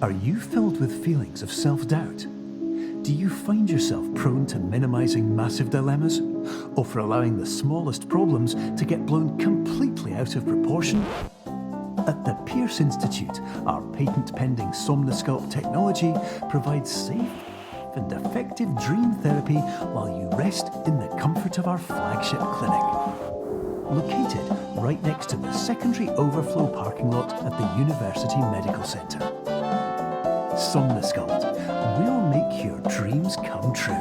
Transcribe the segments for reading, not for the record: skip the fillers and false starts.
Are you filled with feelings of self-doubt? Do you find yourself prone to minimizing massive dilemmas, or for allowing the smallest problems to get blown completely out of proportion? At the Pierce Institute, our patent-pending Somnosculpt technology provides safe and effective dream therapy while you rest in the comfort of our flagship clinic. Located right next to the secondary overflow parking lot at the University Medical Centre. Somnosculpt, we'll make your dreams come true.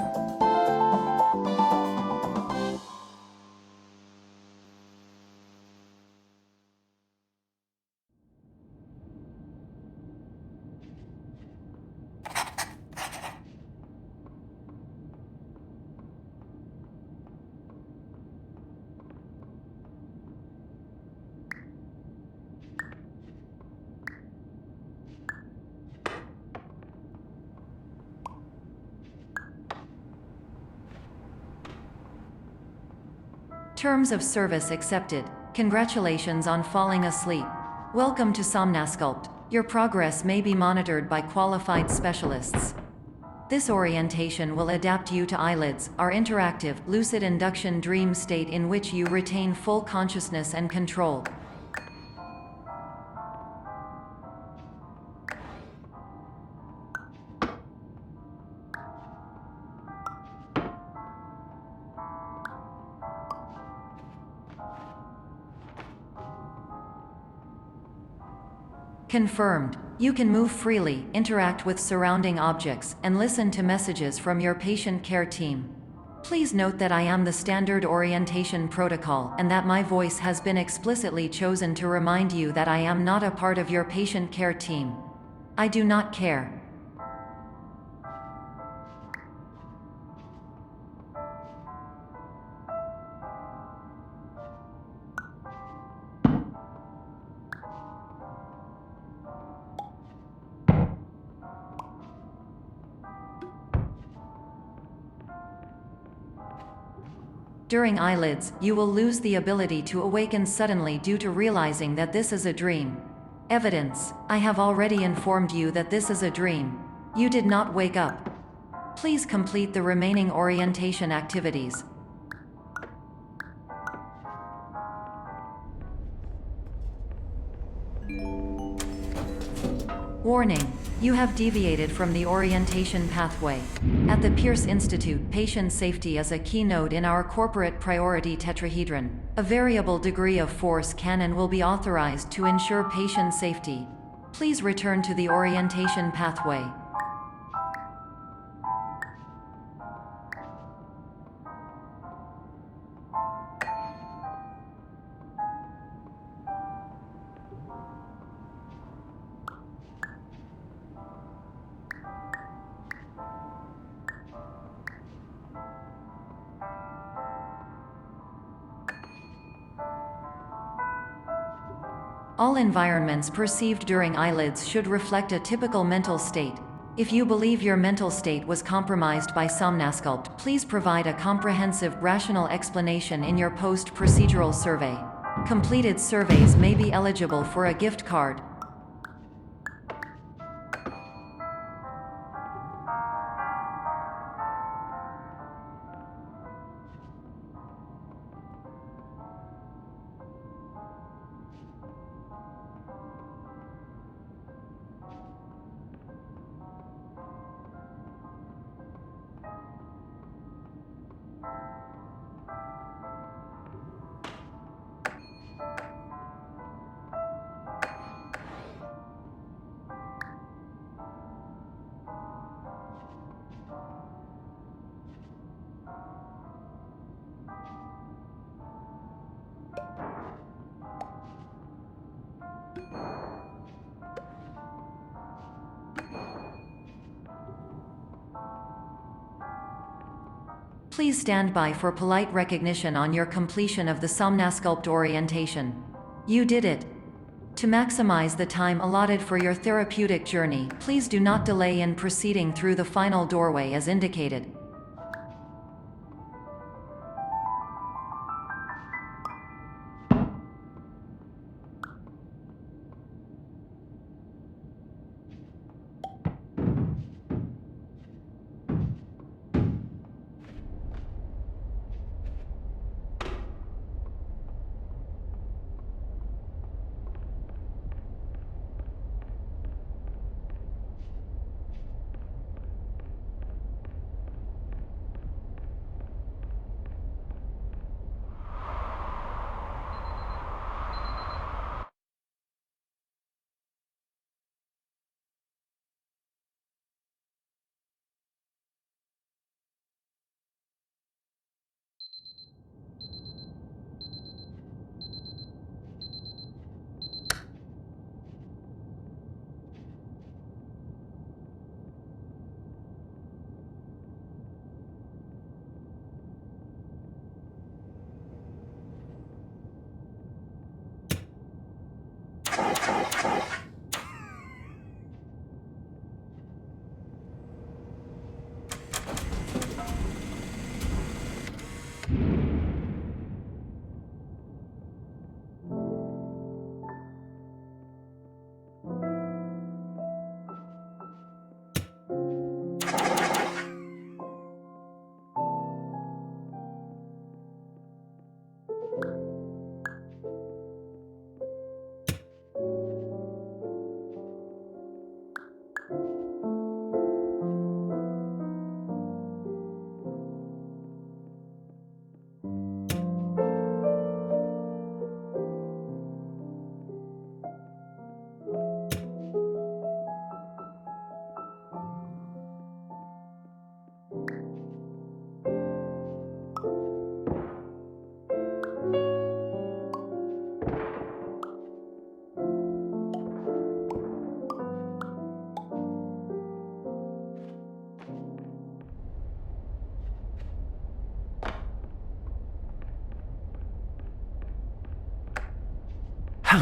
Terms of service accepted. Congratulations on falling asleep. Welcome to Somnosculpt. Your progress may be monitored by qualified specialists. This orientation will adapt you to eyelids, our interactive, lucid induction dream state in which you retain full consciousness and control. Confirmed. You can move freely, interact with surrounding objects, and listen to messages from your patient care team. Please note that I am the standard orientation protocol and that my voice has been explicitly chosen to remind you that I am not a part of your patient care team. I do not care. During eyelids, you will lose the ability to awaken suddenly due to realizing that this is a dream. Evidence: I have already informed you that this is a dream. You did not wake up. Please complete the remaining orientation activities. Warning: you have deviated from the orientation pathway. At the Pierce Institute, patient safety is a keynote in our corporate priority tetrahedron. A variable degree of force can and will be authorized to ensure patient safety. Please return to the orientation pathway. All environments perceived during eyelids should reflect a typical mental state. If you believe your mental state was compromised by Somnosculpt, please provide a comprehensive, rational explanation in your post-procedural survey. Completed surveys may be eligible for a gift card. Please stand by for polite recognition on your completion of the Somnosculpt orientation. You did it. To maximize the time allotted for your therapeutic journey, please do not delay in proceeding through the final doorway as indicated.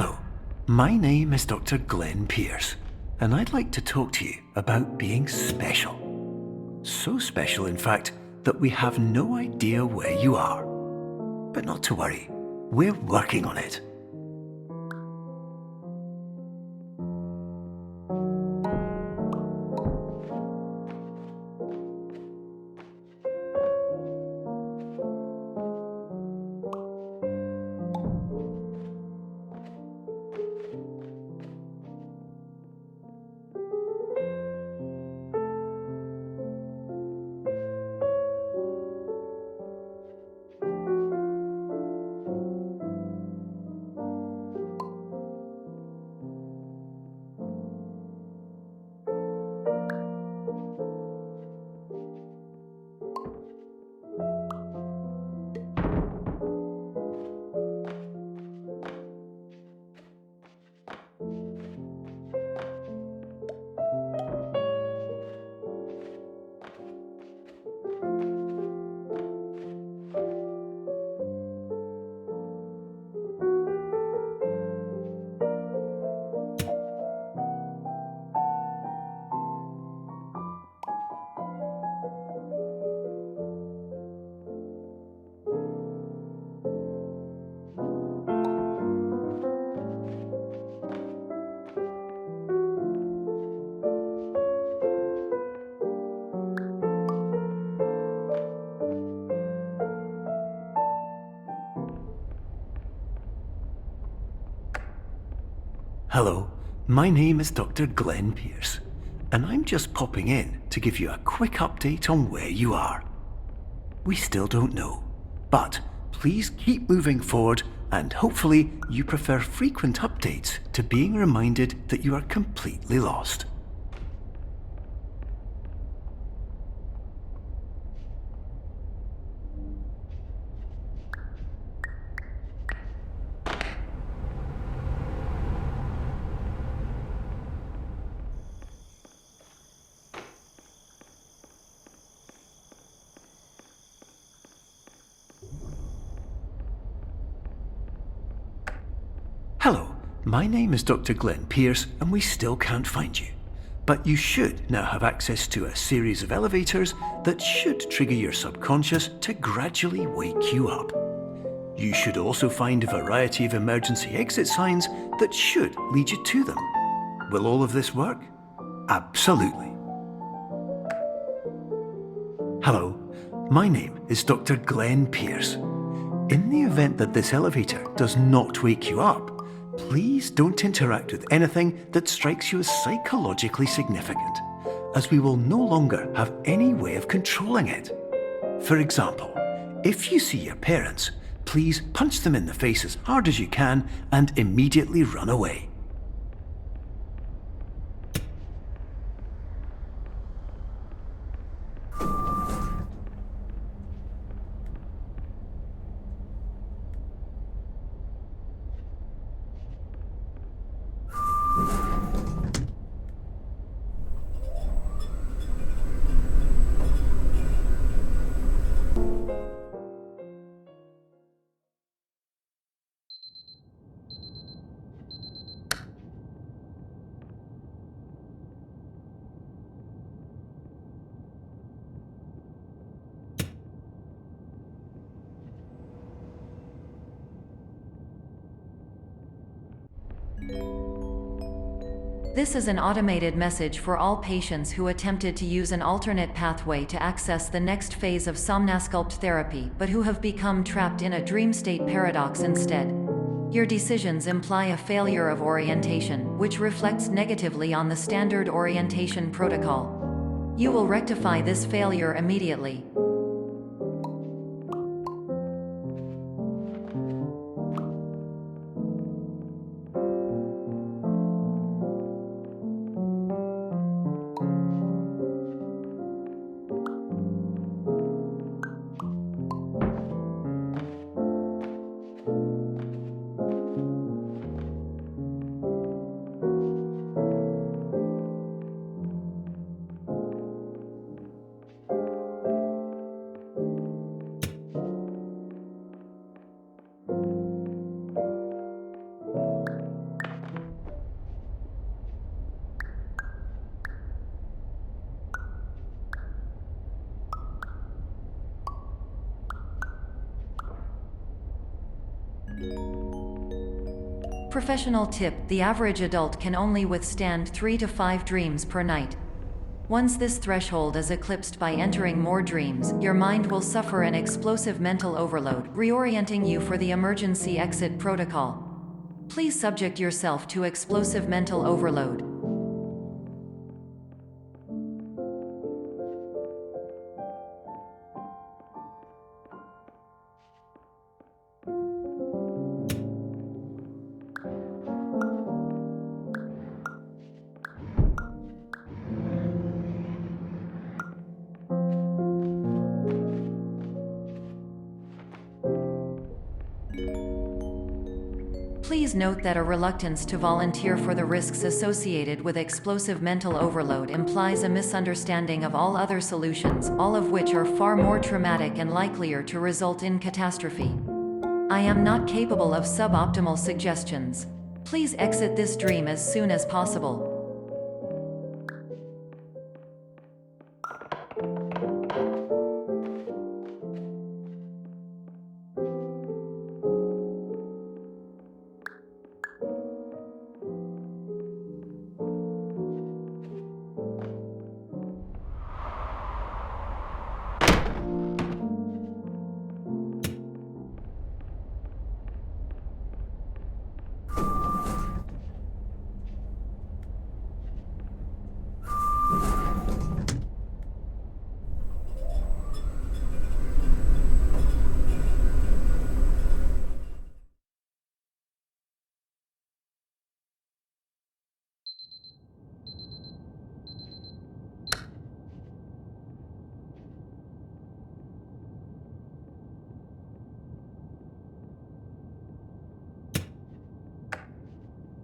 Hello, my name is Dr. Glenn Pierce, and I'd like to talk to you about being special. So special, in fact, that we have no idea where you are. But not to worry, we're working on it. Hello, my name is Dr. Glenn Pierce, and I'm just popping in to give you a quick update on where you are. We still don't know, but please keep moving forward, and hopefully you prefer frequent updates to being reminded that you are completely lost. Hello, my name is Dr. Glenn Pierce, and we still can't find you. But you should now have access to a series of elevators that should trigger your subconscious to gradually wake you up. You should also find a variety of emergency exit signs that should lead you to them. Will all of this work? Absolutely. Hello, my name is Dr. Glenn Pierce. In the event that this elevator does not wake you up, please don't interact with anything that strikes you as psychologically significant, as we will no longer have any way of controlling it. For example, if you see your parents, please punch them in the face as hard as you can and immediately run away. This is an automated message for all patients who attempted to use an alternate pathway to access the next phase of somnasculpt therapy but who have become trapped in a dream state paradox instead. Your decisions imply a failure of orientation, which reflects negatively on the standard orientation protocol. You will rectify this failure immediately. Professional tip: the average adult can only withstand 3 to 5 dreams per night. Once this threshold is eclipsed by entering more dreams, your mind will suffer an explosive mental overload, reorienting you for the emergency exit protocol. Please subject yourself to explosive mental overload. Please note that a reluctance to volunteer for the risks associated with explosive mental overload implies a misunderstanding of all other solutions, all of which are far more traumatic and likelier to result in catastrophe. I am not capable of suboptimal suggestions. Please exit this dream as soon as possible.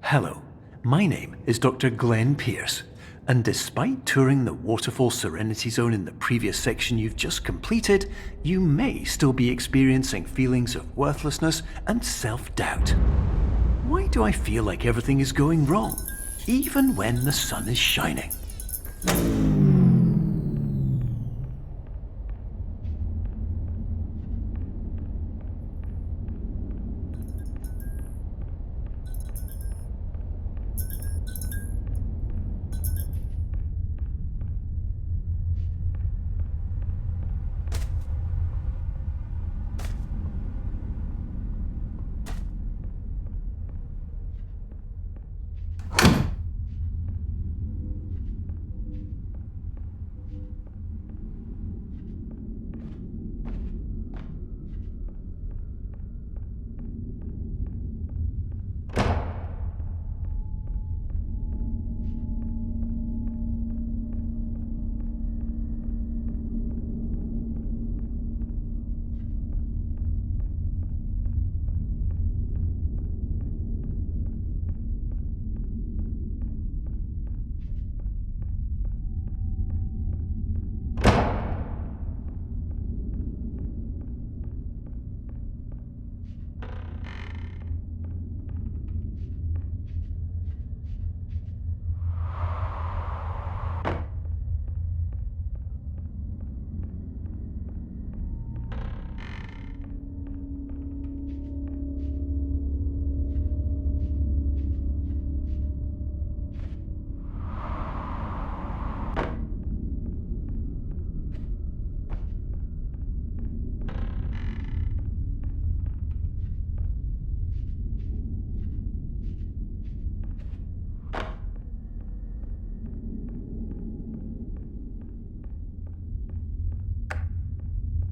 Hello, my name is Dr. Glenn Pierce, and despite touring the Waterfall Serenity Zone in the previous section you've just completed, you may still be experiencing feelings of worthlessness and self-doubt. Why do I feel like everything is going wrong, even when the sun is shining?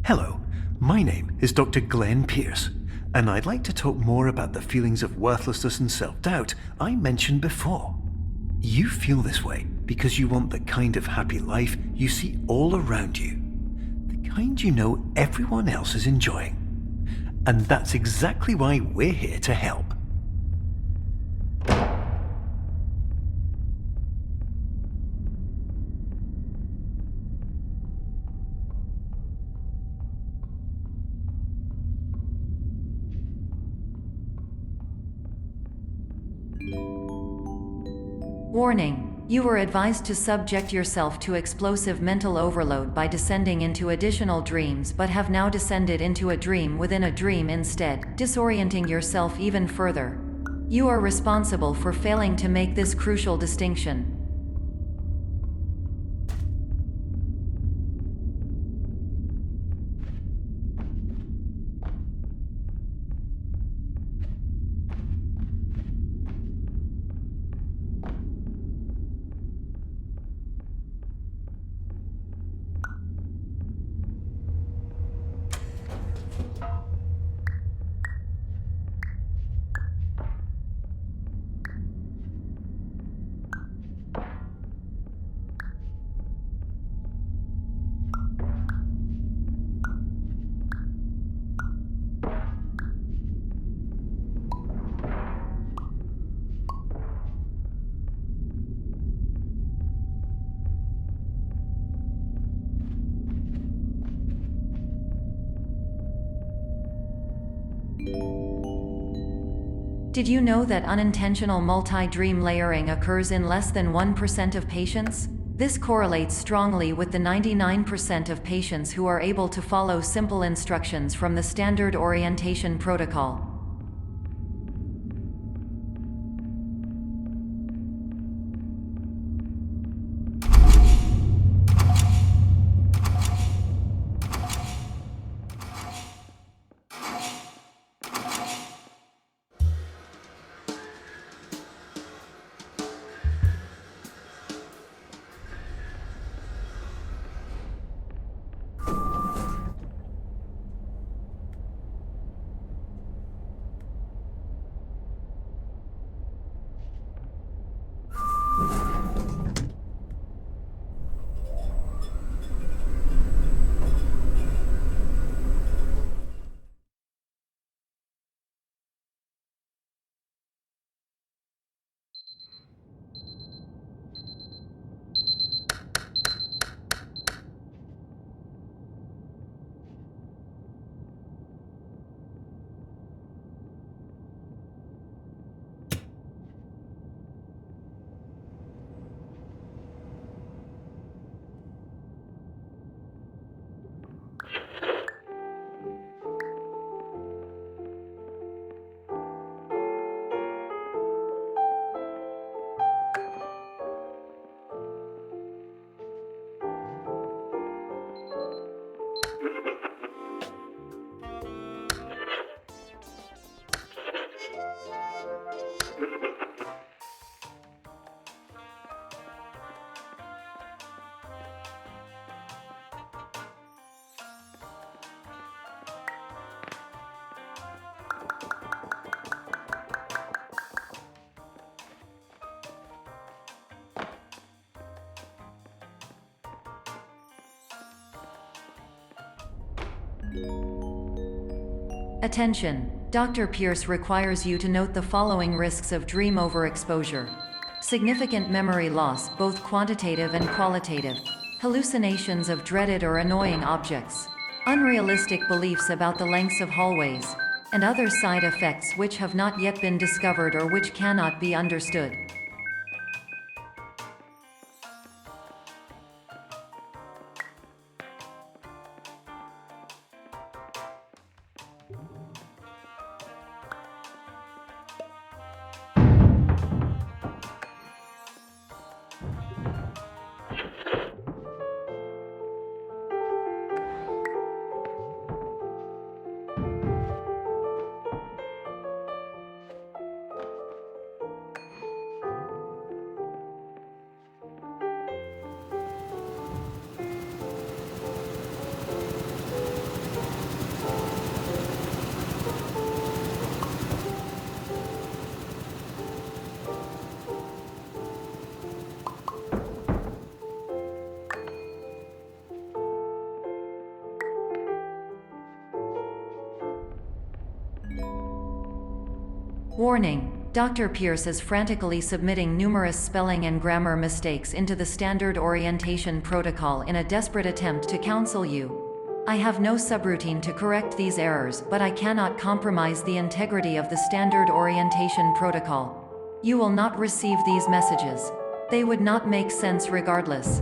Hello, my name is Dr. Glenn Pierce, and I'd like to talk more about the feelings of worthlessness and self-doubt I mentioned before. You feel this way because you want the kind of happy life you see all around you, the kind you know everyone else is enjoying. And that's exactly why we're here to help. Warning: you were advised to subject yourself to explosive mental overload by descending into additional dreams, but have now descended into a dream within a dream instead, disorienting yourself even further. You are responsible for failing to make this crucial distinction. Did you know that unintentional multi-dream layering occurs in less than 1% of patients? This correlates strongly with the 99% of patients who are able to follow simple instructions from the standard orientation protocol. Attention! Dr. Pierce requires you to note the following risks of dream overexposure. Significant memory loss, both quantitative and qualitative. Hallucinations of dreaded or annoying objects. Unrealistic beliefs about the lengths of hallways. And other side effects which have not yet been discovered or which cannot be understood. Warning! Dr. Pierce is frantically submitting numerous spelling and grammar mistakes into the standard orientation protocol in a desperate attempt to counsel you. I have no subroutine to correct these errors, but I cannot compromise the integrity of the standard orientation protocol. You will not receive these messages. They would not make sense regardless.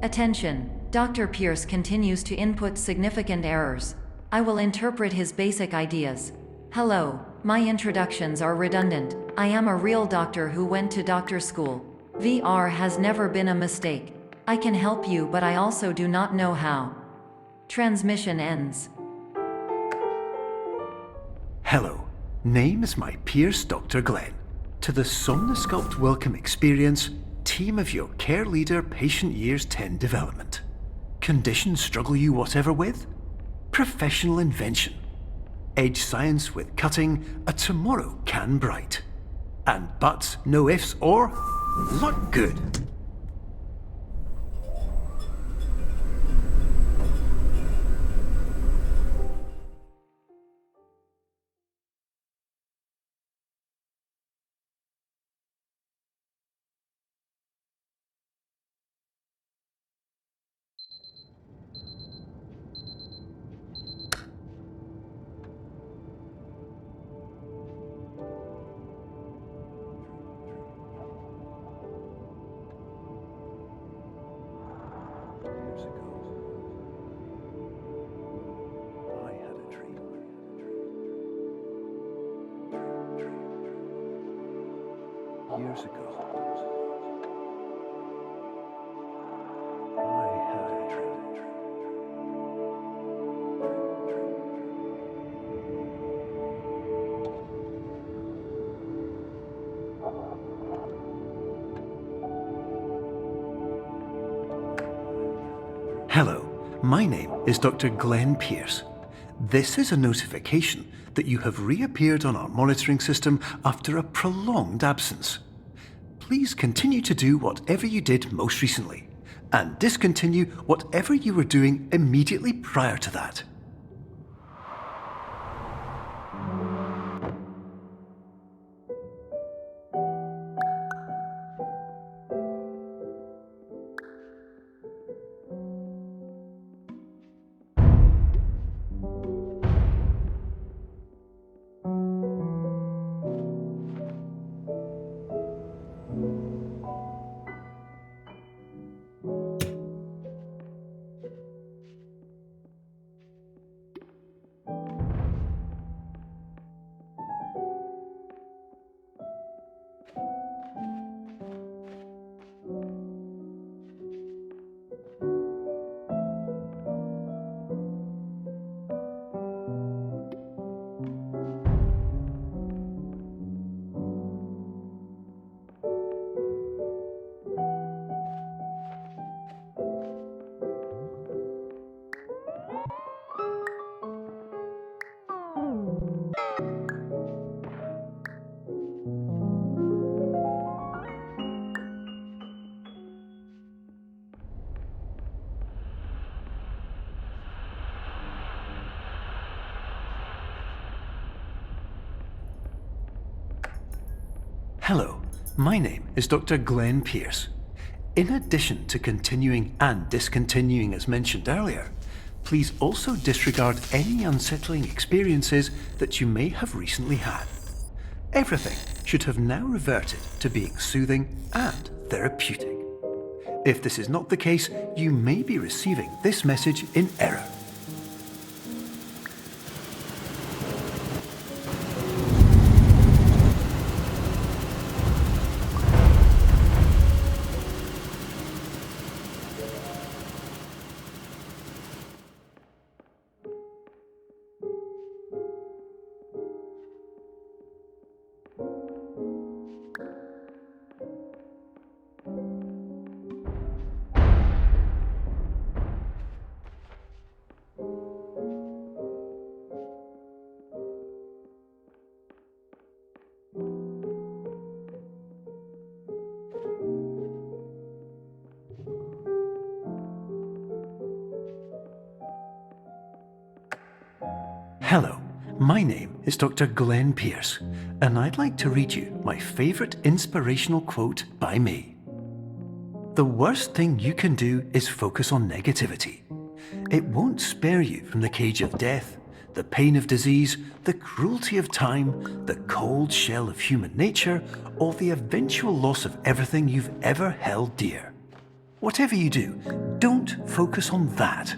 Attention! Dr. Pierce continues to input significant errors. I will interpret his basic ideas. Hello, my introductions are redundant. I am a real doctor who went to doctor school. VR has never been a mistake. I can help you, but I also do not know how. Transmission ends. Hello, name is my Pierce Dr. Glenn. To the Somnosculpt Welcome Experience, team of your care leader patient years 10 development. Conditions struggle you whatever with? Professional invention. Edge science with cutting, a tomorrow can bright. And buts, no ifs, or luck good. Years ago, I had a dream. Hello, my name is Dr. Glenn Pierce. This is a notification that you have reappeared on our monitoring system after a prolonged absence. Please continue to do whatever you did most recently, and discontinue whatever you were doing immediately prior to that. Hello, my name is Dr. Glenn Pierce. In addition to continuing and discontinuing as mentioned earlier, please also disregard any unsettling experiences that you may have recently had. Everything should have now reverted to being soothing and therapeutic. If this is not the case, you may be receiving this message in error. Hello, my name is Dr. Glenn Pierce, and I'd like to read you my favourite inspirational quote by me. The worst thing you can do is focus on negativity. It won't spare you from the cage of death, the pain of disease, the cruelty of time, the cold shell of human nature, or the eventual loss of everything you've ever held dear. Whatever you do, don't focus on that.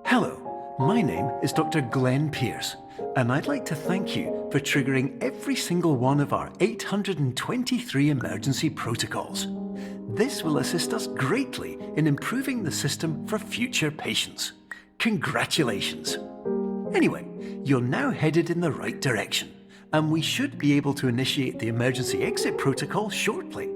Hello, my name is Dr. Glenn Pierce, and I'd like to thank you for triggering every single one of our 823 emergency protocols. This will assist us greatly in improving the system for future patients. Congratulations! Anyway, you're now headed in the right direction, and we should be able to initiate the emergency exit protocol shortly.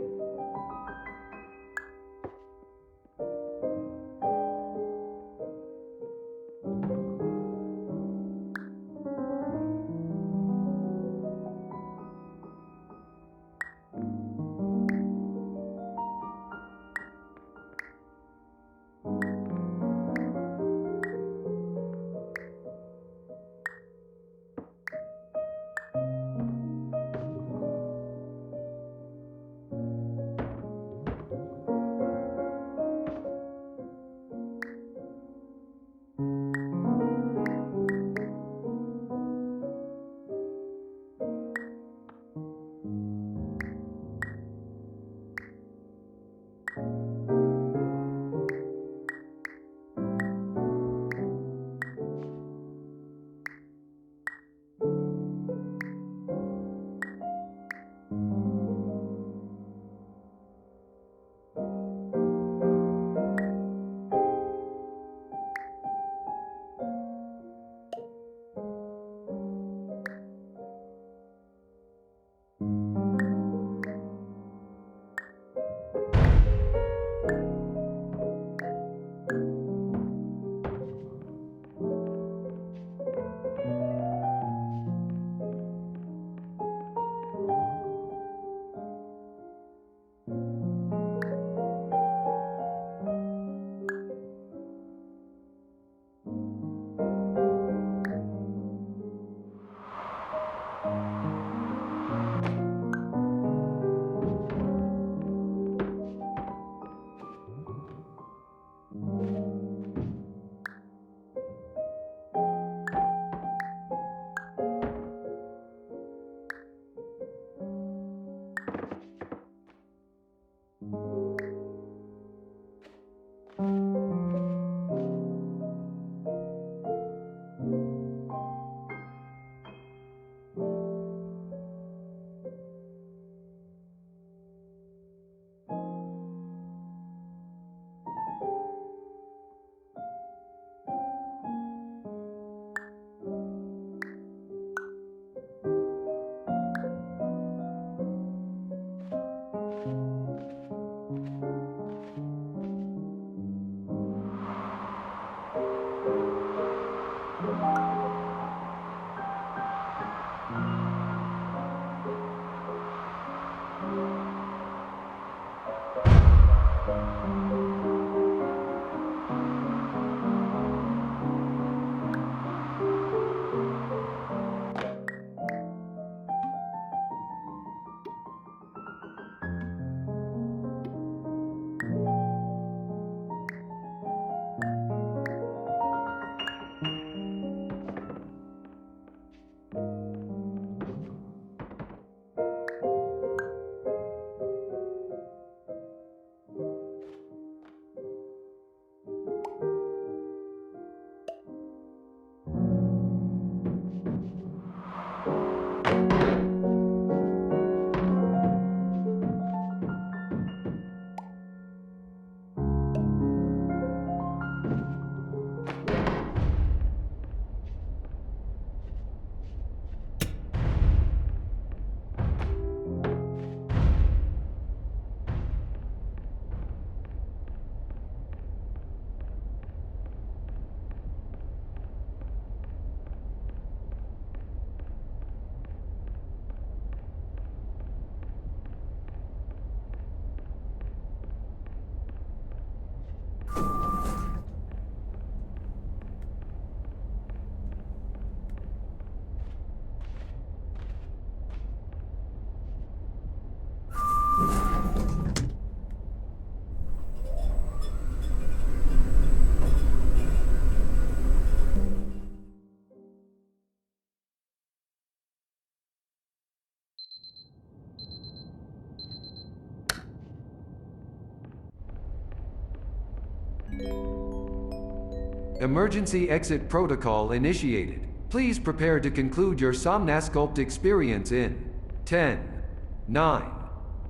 Emergency exit protocol initiated. Please prepare to conclude your Somnasculpt experience in 10, 9,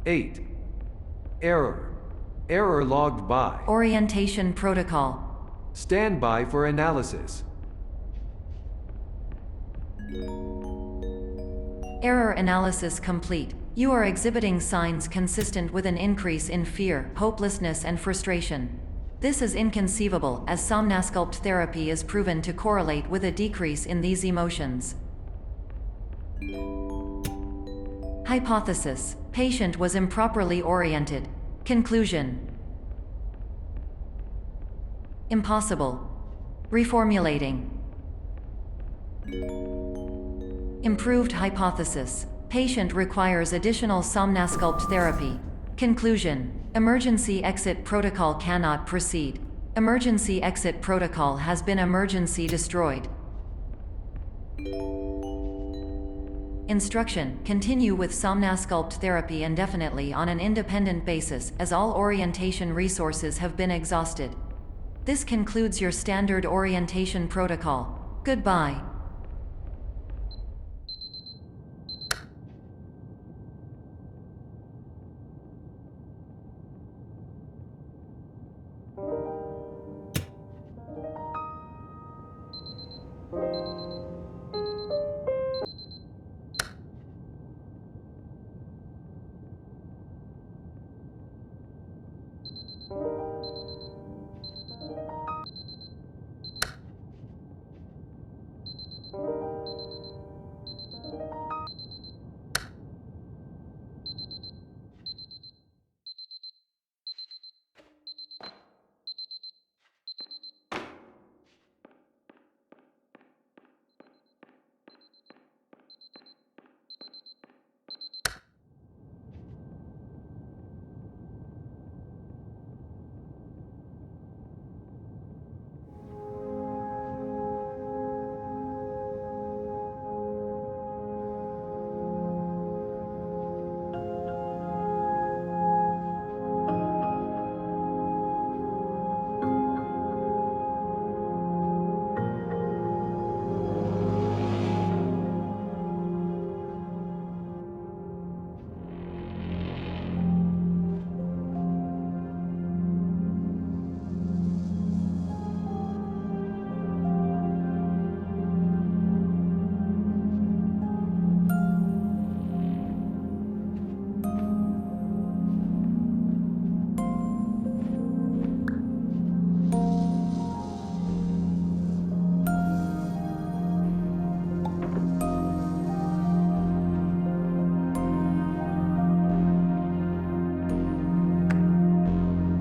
8. Error. Error logged by. Orientation protocol. Stand by for analysis. Error analysis complete. You are exhibiting signs consistent with an increase in fear, hopelessness, and frustration. This is inconceivable, as Somnasculpt therapy is proven to correlate with a decrease in these emotions. Hypothesis: patient was improperly oriented. Conclusion: impossible. Reformulating. Improved hypothesis: patient requires additional Somnasculpt therapy. Conclusion: emergency exit protocol cannot proceed. Emergency exit protocol has been emergency destroyed. Instruction: continue with Somnasculpt therapy indefinitely on an independent basis, as all orientation resources have been exhausted. This concludes your standard orientation protocol. Goodbye.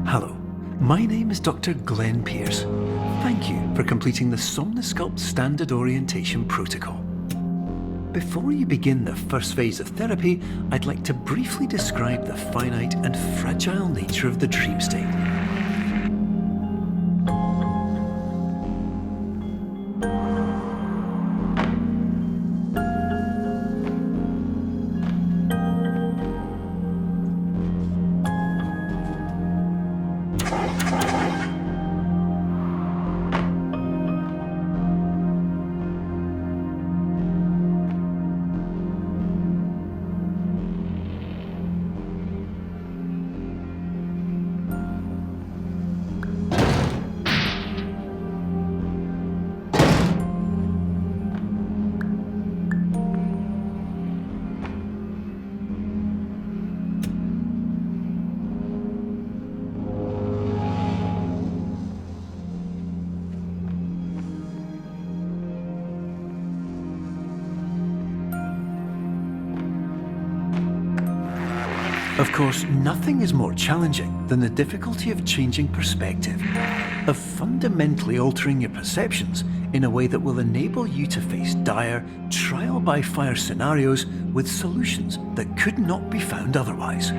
Hello, my name is Dr. Glenn Pierce. Thank you for completing the Somnasculpt Standard Orientation Protocol. Before you begin the first phase of therapy, I'd like to briefly describe the finite and fragile nature of the dream state. Of course, nothing is more challenging than the difficulty of changing perspective, of fundamentally altering your perceptions in a way that will enable you to face dire, trial-by-fire scenarios with solutions that could not be found otherwise.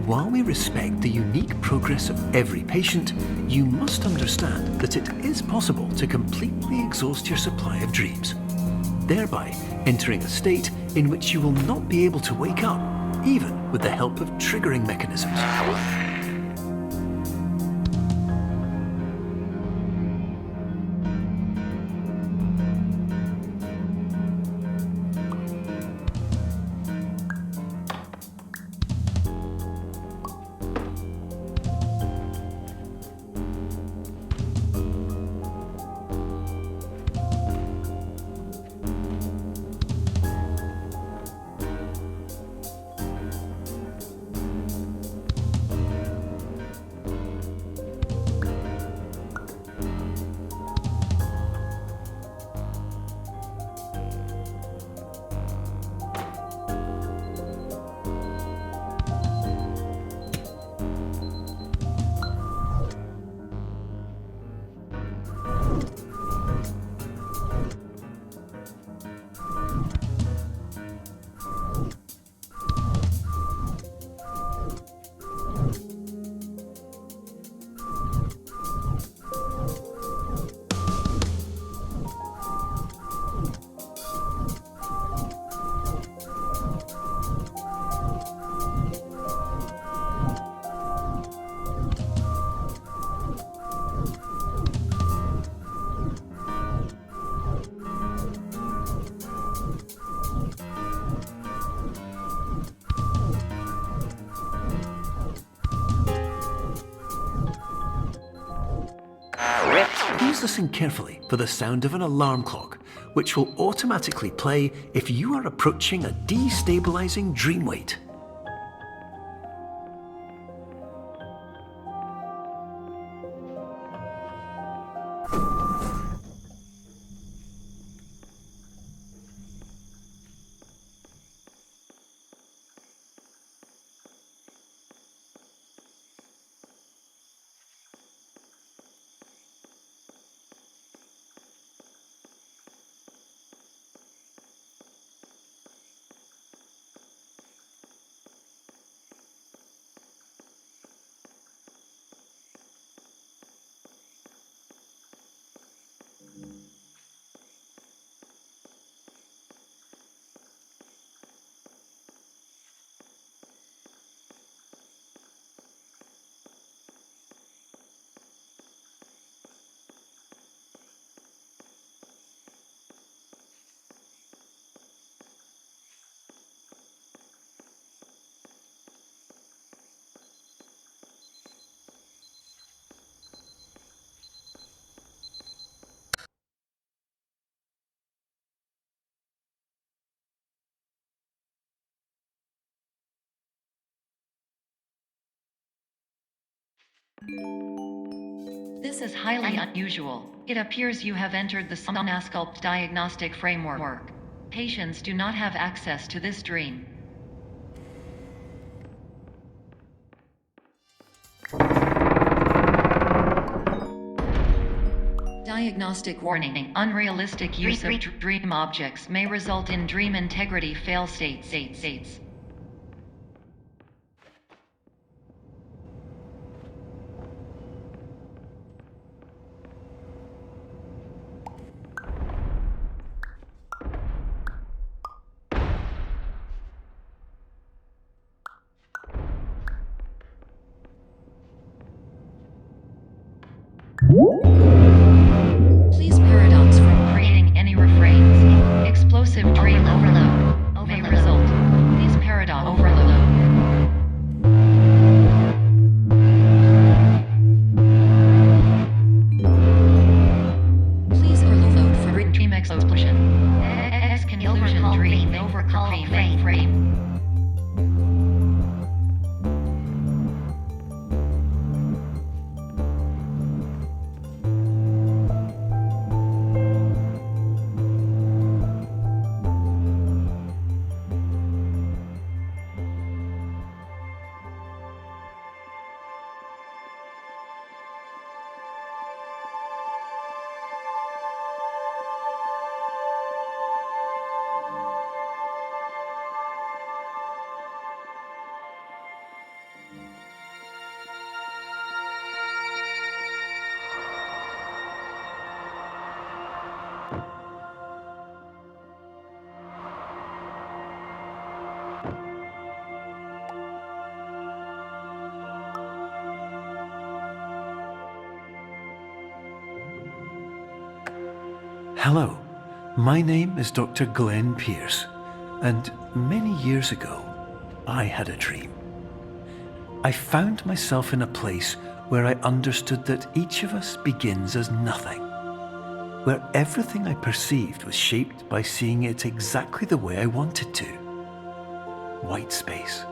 while we respect the unique progress of every patient, you must understand that it is possible to completely exhaust your supply of dreams, thereby entering a state in which you will not be able to wake up, even with the help of triggering mechanisms. Please listen carefully for the sound of an alarm clock, which will automatically play if you are approaching a destabilizing dream weight. This is highly unusual. It appears you have entered the Somnasculpt diagnostic framework. Patients do not have access to this dream. Diagnostic warning. Unrealistic use of dream objects may result in dream integrity fail states. Please paradox from creating any refrains. Explosive dream overload may result. Please paradox overload. Please overload for dream explosion. Conclusion dream overcome frame. Hello, my name is Dr. Glenn Pierce, and many years ago, I had a dream. I found myself in a place where I understood that each of us begins as nothing, where everything I perceived was shaped by seeing it exactly the way I wanted to. White space.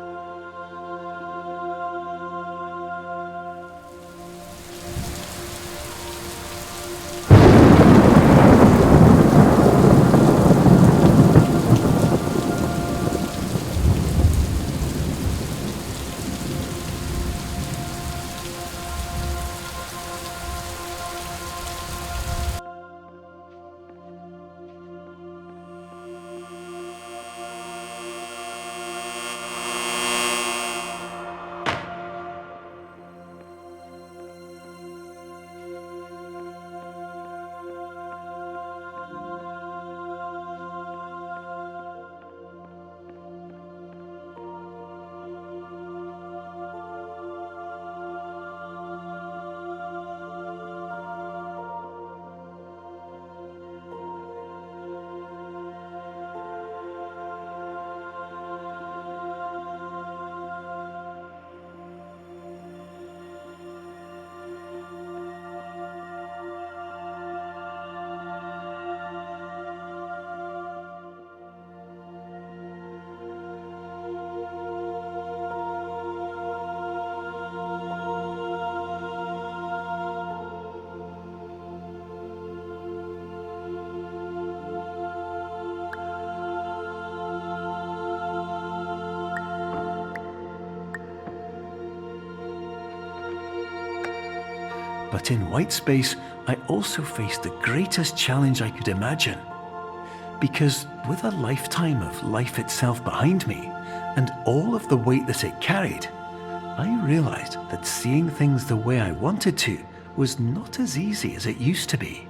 But in white space, I also faced the greatest challenge I could imagine. Because with a lifetime of life itself behind me, and all of the weight that it carried, I realized that seeing things the way I wanted to was not as easy as it used to be.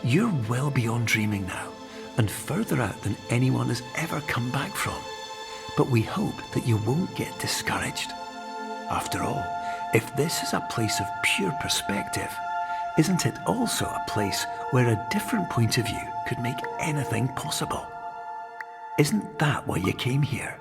You're well beyond dreaming now, and further out than anyone has ever come back from. But we hope that you won't get discouraged. After all, if this is a place of pure perspective, isn't it also a place where a different point of view could make anything possible? Isn't that why you came here?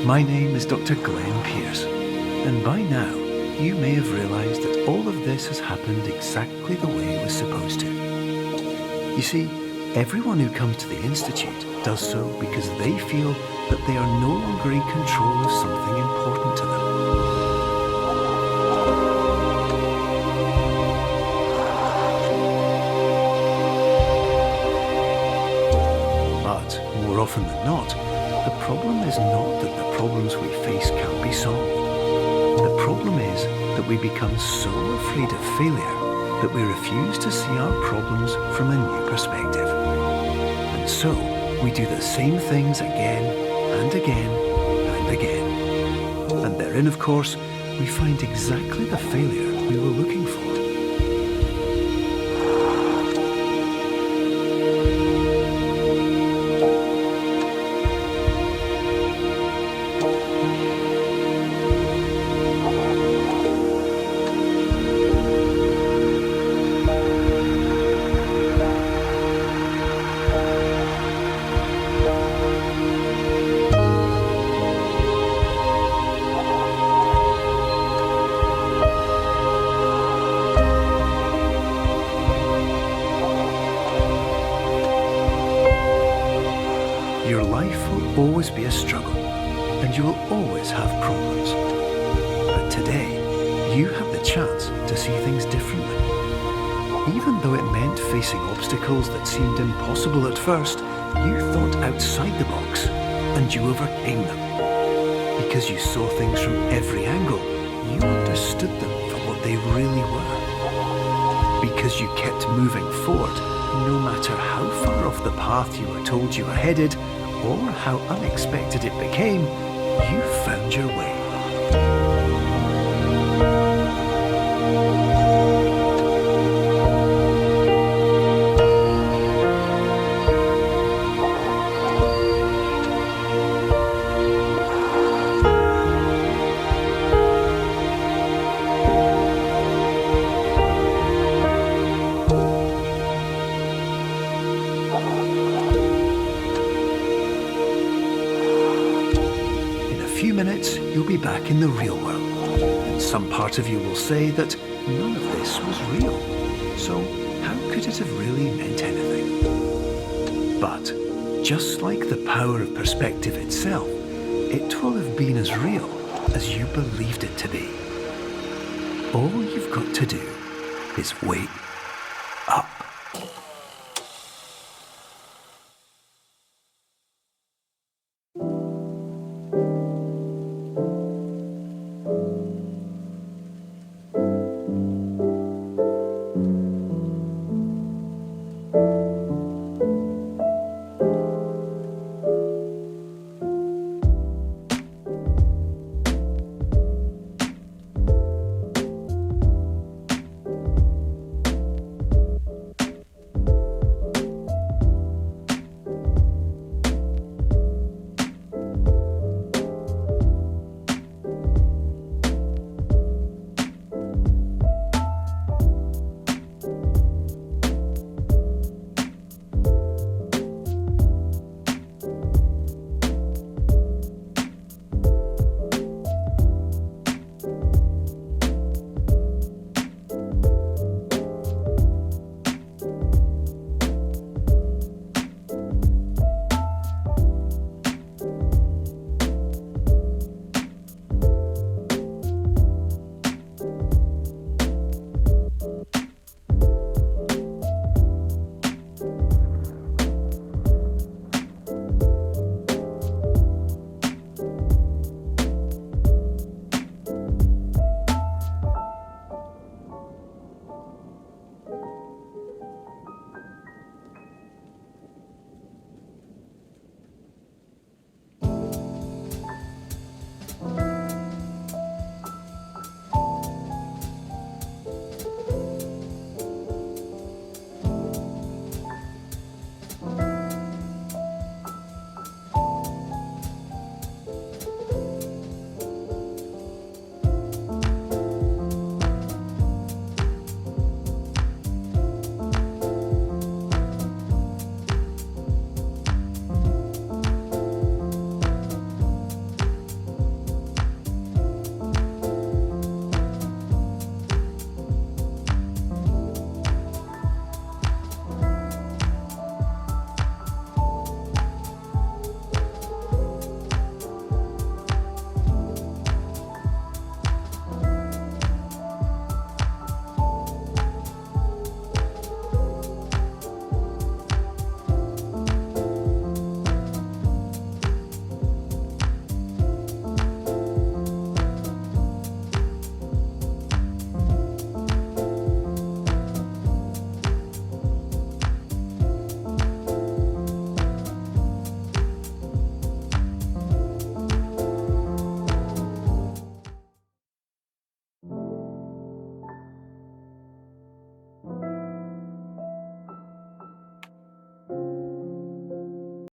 My name is Dr. Glenn Pierce, and by now you may have realised that all of this has happened exactly the way it was supposed to. You see, everyone who comes to the Institute does so because they feel that they are no longer in control of something important to them. But more often than not, the problem is not that the problems we face can't be solved. The problem is that we become so afraid of failure that we refuse to see our problems from a new perspective. And so, we do the same things again and again and again. And therein, of course, we find exactly the failure we were looking for. Your life will always be a struggle, and you will always have problems. But today, you have the chance to see things differently. Even though it meant facing obstacles that seemed impossible at first, you thought outside the box, and you overcame them. Because you saw things from every angle, you understood them for what they really were. Because you kept moving forward, no matter how far off the path you were told you were headed, or how unexpected it became, you found your way. In a few minutes, you'll be back in the real world, and some part of you will say that none of this was real, so how could it have really meant anything? But, just like the power of perspective itself, it will have been as real as you believed it to be. All you've got to do is wake up.